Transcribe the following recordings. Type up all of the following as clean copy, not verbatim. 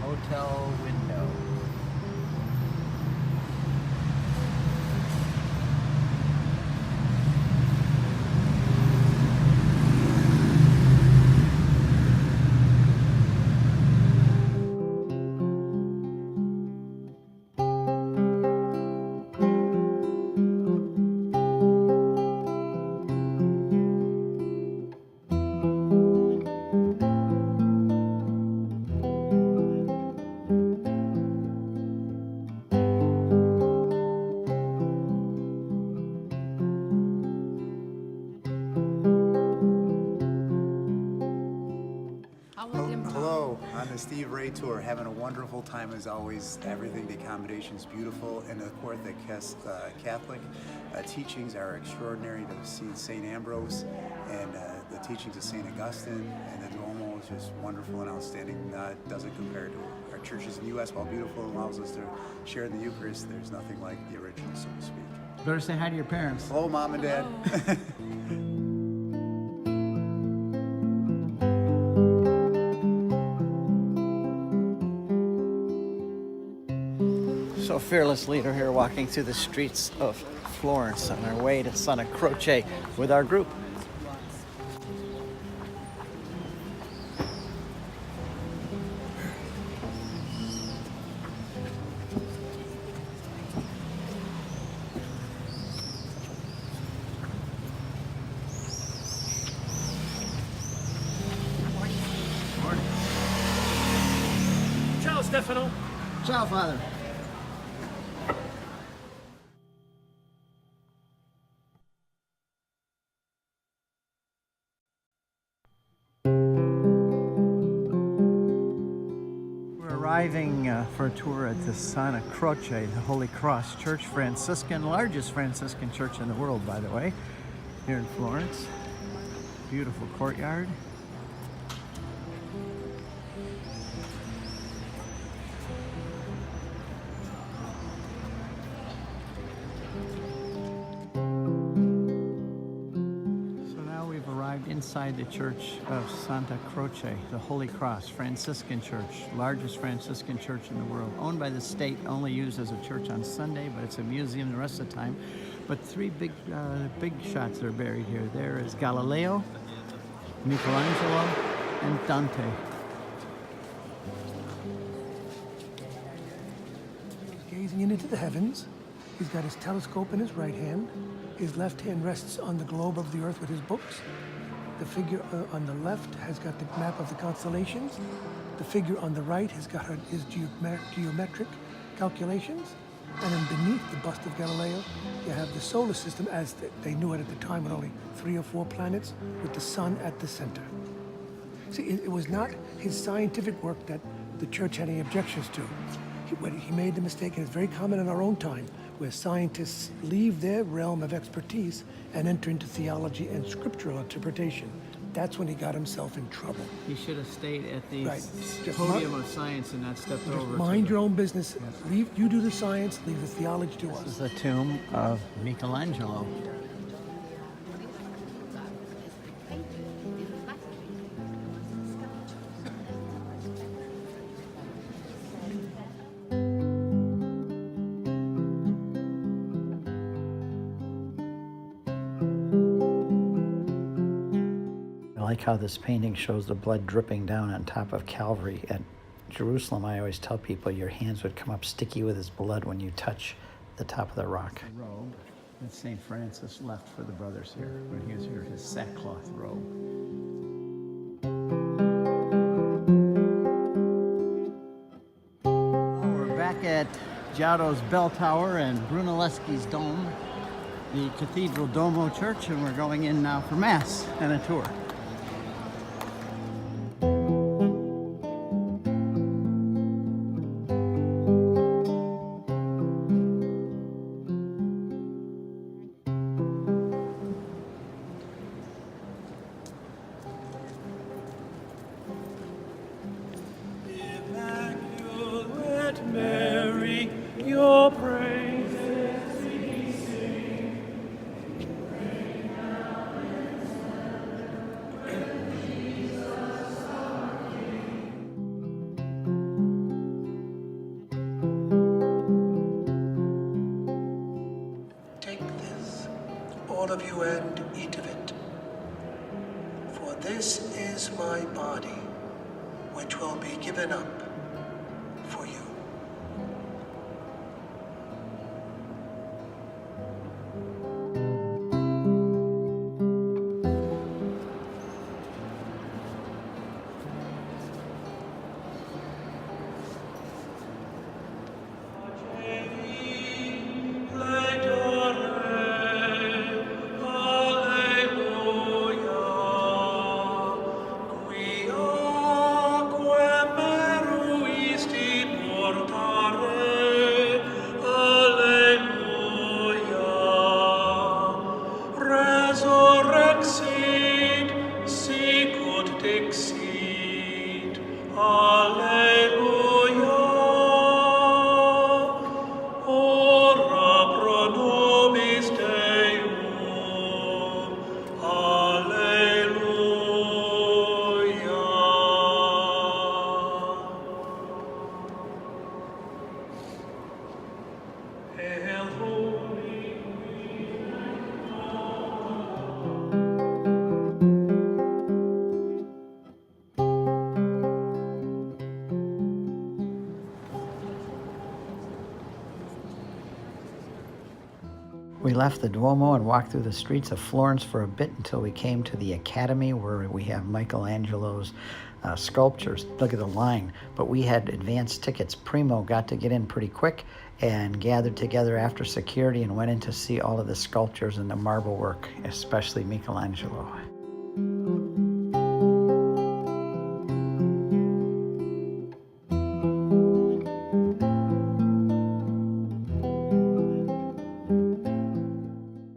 hotel window. Hello, on the Steve Ray Tour, having a wonderful time as always. Everything, the accommodation is beautiful, and of course the Catholic teachings are extraordinary. To see St. Ambrose and the teachings of St. Augustine and the Duomo is just wonderful and outstanding. Doesn't compare to our churches in the U.S. While beautiful and allows us to share in the Eucharist, there's nothing like the original, so to speak. Better say hi to your parents. Hello, Mom and Dad. So fearless leader here walking through the streets of Florence on our way to Santa Croce with our group. Morning. Ciao, Stefano. Ciao, Father. Arriving for a tour at the Santa Croce, the Holy Cross Church, largest Franciscan church in the world, by the way, here in Florence. Beautiful courtyard. Inside the Church of Santa Croce, the Holy Cross Franciscan Church, largest Franciscan church in the world, owned by the state, only used as a church on Sunday, but it's a museum the rest of the time. But three big shots are buried here. There is Galileo, Michelangelo, and Dante. He's gazing into the heavens. He's got his telescope in his right hand. His left hand rests on the globe of the earth with his books. The figure on the left has got the map of the constellations. The figure on the right has got his geometric calculations. And then beneath the bust of Galileo, you have the solar system as they knew it at the time, with only 3 or 4 planets, with the sun at the center. See, it was not his scientific work that the church had any objections to. He made the mistake, and it's very common in our own time, where scientists leave their realm of expertise and enter into theology and scriptural interpretation. That's when he got himself in trouble. He should have stayed at the Right. podium of science and not stepped over. Mind your own business. You do the science, leave the theology to This is us. the tomb of Michelangelo. I like how this painting shows the blood dripping down on top of Calvary. At Jerusalem, I always tell people your hands would come up sticky with his blood when you touch the top of the rock. The robe that St. Francis left for the brothers here when he was here, his sackcloth robe. We're back at Giotto's bell tower and Brunelleschi's dome, the Cathedral Duomo Church, and we're going in now for Mass and a tour. Mary, your praises we sing. of you and eat of it. For this is my body, which will be given up for you. We left the Duomo and walked through the streets of Florence for a bit until we came to the Accademia, where we have Michelangelo's sculptures. Look at the line. But we had advanced tickets. Primo got to get in pretty quick and gathered together after security and went in to see all of the sculptures and the marble work, especially Michelangelo.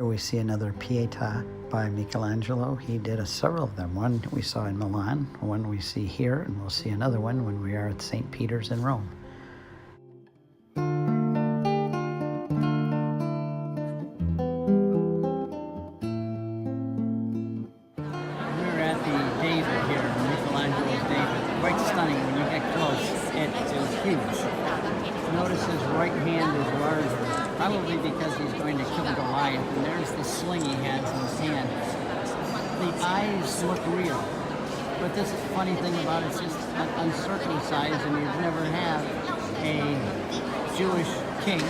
We see another Pietà by Michelangelo. He did several of them. One we saw in Milan, one we see here, and we'll see another one when we are at St. Peter's in Rome. We're at the David here, Michelangelo's David. Quite stunning when you get close. It is huge. Notice his right hand is larger, probably because he's going to kill Goliath, and there's the sling he has in his hand. The eyes look real, but this funny thing about it's just uncircumcised, and you'd never have a Jewish king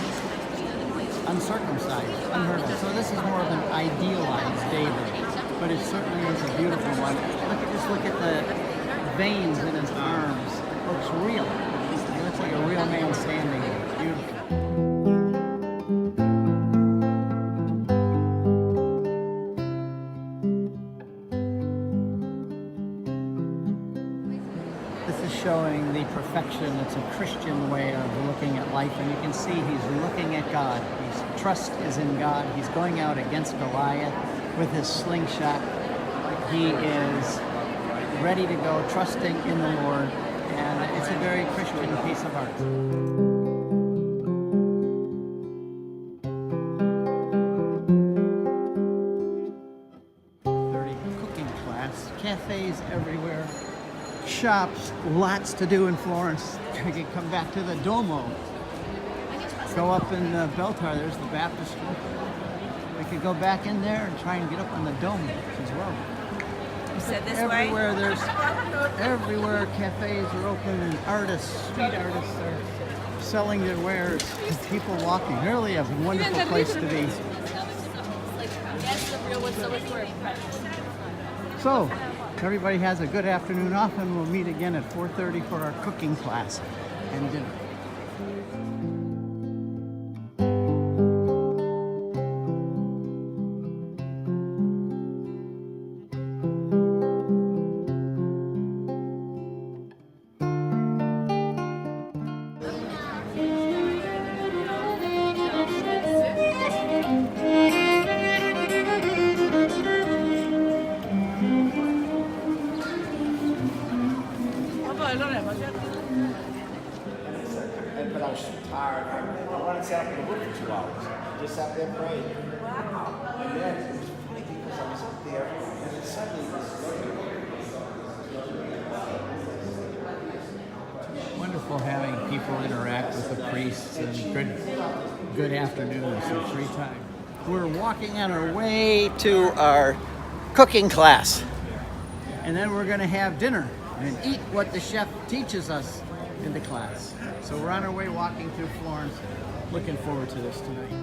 uncircumcised, unheard of. So this is more of an idealized David, but it certainly is a beautiful one. Look at the veins in his arms. It looks real. He looks like a real man standing there. Beautiful. This is showing the perfection. It's a Christian way of looking at life, and you can see he's looking at God. His trust is in God. He's going out against Goliath with his slingshot. He is ready to go, trusting in the Lord, and it's a very Christian piece of art. Cooking class, cafes everywhere, shops, lots to do in Florence. I could come back to the Duomo, go up in Beltar, there's the baptistry. We could go back in there and try and get up on the dome as well. You said this Everywhere way? everywhere cafes are open and artists, street artists are selling their wares. People walking. Really a wonderful place to be. So, everybody has a good afternoon off, and we'll meet again at 4:30 for our cooking class and dinner. But I was too tired. I wanted to sit up in the room for 2 hours. Just sat there praying. Wow. And then it was funny because I was up there, and then suddenly Wonderful having people interact with the priests, and good afternoons and free time. we're walking on our way to our cooking class. And then we're gonna have dinner and eat what the chef teaches us in the class. So we're on our way walking through Florence. Looking forward to this tonight.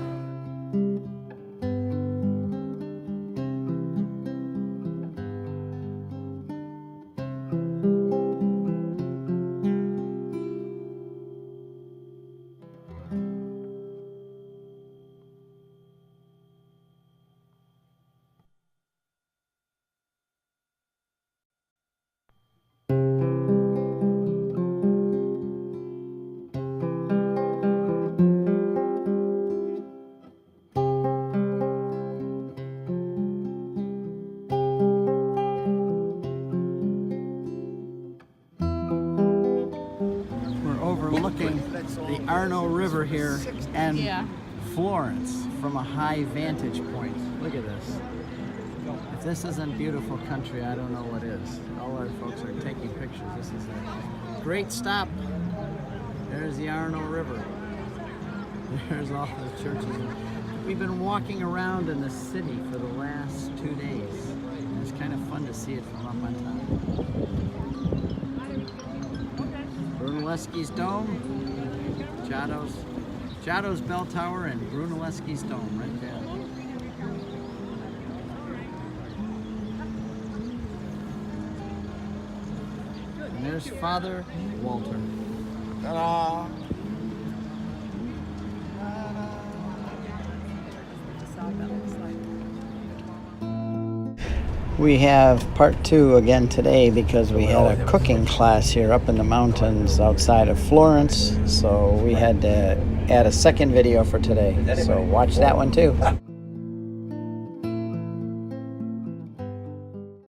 Overlooking the Arno River here and Florence from a high vantage point. Look at this. If this isn't beautiful country, I don't know what is. All our folks are taking pictures. This is a great stop. There's the Arno River. There's all the churches. We've been walking around in the city for the last 2 days. It's kind of fun to see it from up on top. Brunelleschi's Dome, Giotto's Bell Tower, and Brunelleschi's Dome right there. And there's Father Walter. Ta-da! We have part 2 again today because we had a cooking class here up in the mountains outside of Florence. So we had to add a second video for today. So watch that one too.